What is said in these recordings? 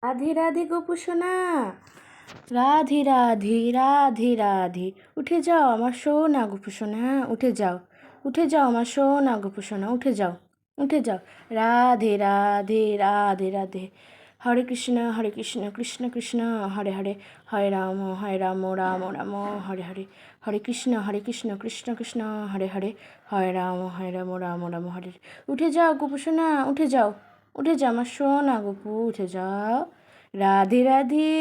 রাধে রাধে গোপু সোনা, রাধে রাধে রাধে রাধে। উঠে যাও আমার সোনা গোপু সোনা, উঠে যাও, উঠে যাও আমার সোনা গোপু সোনা, উঠে যাও, উঠে যাও। রাধে রাধে রাধে রাধে। হরে কৃষ্ণ কৃষ্ণ কৃষ্ণ হরে হরে, হরে রাম রাম রাম হরে হরে, হরে কৃষ্ণ কৃষ্ণ কৃষ্ণ হরে হরে, হরে রাম রাম রাম হরে হরে। উঠে যাও গোপু সোনা, উঠে যাও, উঠে যাও আমার সোনা গোপু, উঠে যাও। রাধে রাধে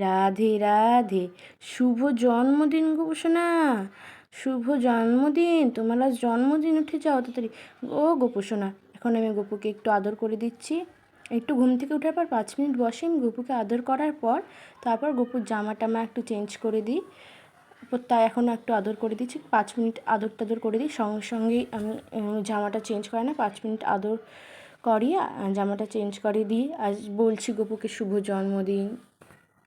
রাধে রাধে। শুভ জন্মদিন গোপু সোনা, শুভ জন্মদিন, তোমার আজ জন্মদিন, উঠে যাও তাড়াতাড়ি। ও গোপু সোনা, এখন আমি গোপুকে একটু আদর করে দিচ্ছি। একটু ঘুম থেকে ওঠার পর 5 মিনিট বসে আমি গোপুকে আদর করার পর তারপর গোপুর জামা টামা একটু চেঞ্জ করে দিই। তাই এখন একটু আদর করে দিচ্ছি, 5 মিনিট আদর টাদর করে দিই, সঙ্গে সঙ্গেই আমি জামাটা চেঞ্জ করে না, 5 মিনিট আদর করিয়ে জামাটা চেঞ্জ করে দিই। আজ বলছি গোপুকে শুভ জন্মদিন,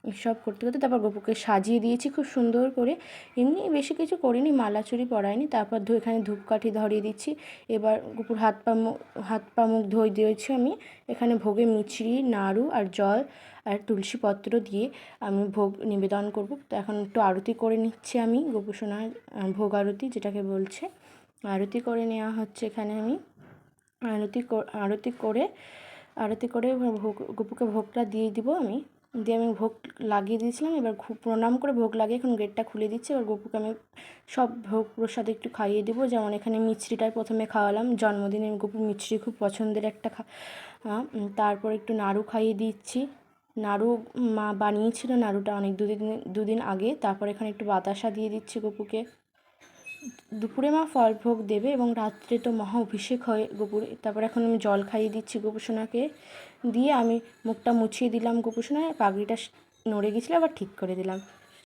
এসব করতে করতে তারপর গোপুকে সাজিয়ে দিয়েছি খুব সুন্দর করে। এমনি বেশি কিছু করিনি, মালা চুরি পরাইনি। তারপর এখানে ধূপকাঠি ধরিয়ে দিচ্ছি। এবার গোপুর হাত পা মুখ ধুয়ে দিয়েছি আমি। এখানে ভোগে মিছরি, নাড়ু আর জল আর তুলসী পত্র দিয়ে আমি ভোগ নিবেদন করব। তো এখন একটু আরতি করে নিচ্ছি আমি গোপু সোনার, ভোগ আরতি যেটাকে বলছে, আরতি করে নেওয়া হচ্ছে এখানে। আমি আরতি করে গোপুকে ভোগটা দিয়ে দিব আমি। দিয়ে আমি ভোগ লাগিয়ে দিয়েছিলাম, এবার খুব প্রণাম করে ভোগ লাগিয়ে এখন গেটটা খুলে দিচ্ছি। এবার গোপুকে আমি সব ভোগ প্রসাদ একটু খাইয়ে দেবো। যেমন এখানে মিছরিটাই প্রথমে খাওয়ালাম, জন্মদিনে গোপুর মিছরি খুব পছন্দের একটা তারপর একটু নাড়ু খাইয়ে দিচ্ছি। নাড়ু মা বানিয়েছিল, নাড়ুটা অনেক দুদিন আগে। তারপর এখানে একটু বাতাসা দিয়ে দিচ্ছি গোপুকে। দুপুরে মা ফল ভোগ দেবে এবং রাত্রে তো মহা অভিষেক হয় গোপুর। তারপর এখন আমি জল খাইয়ে দিচ্ছি গোপু সোনাকে, দিয়ে আমি মুখটা মুছিয়ে দিলাম গোপু সোনার, পাগড়িটা নড়ে গেছিলো আবার ঠিক করে দিলাম।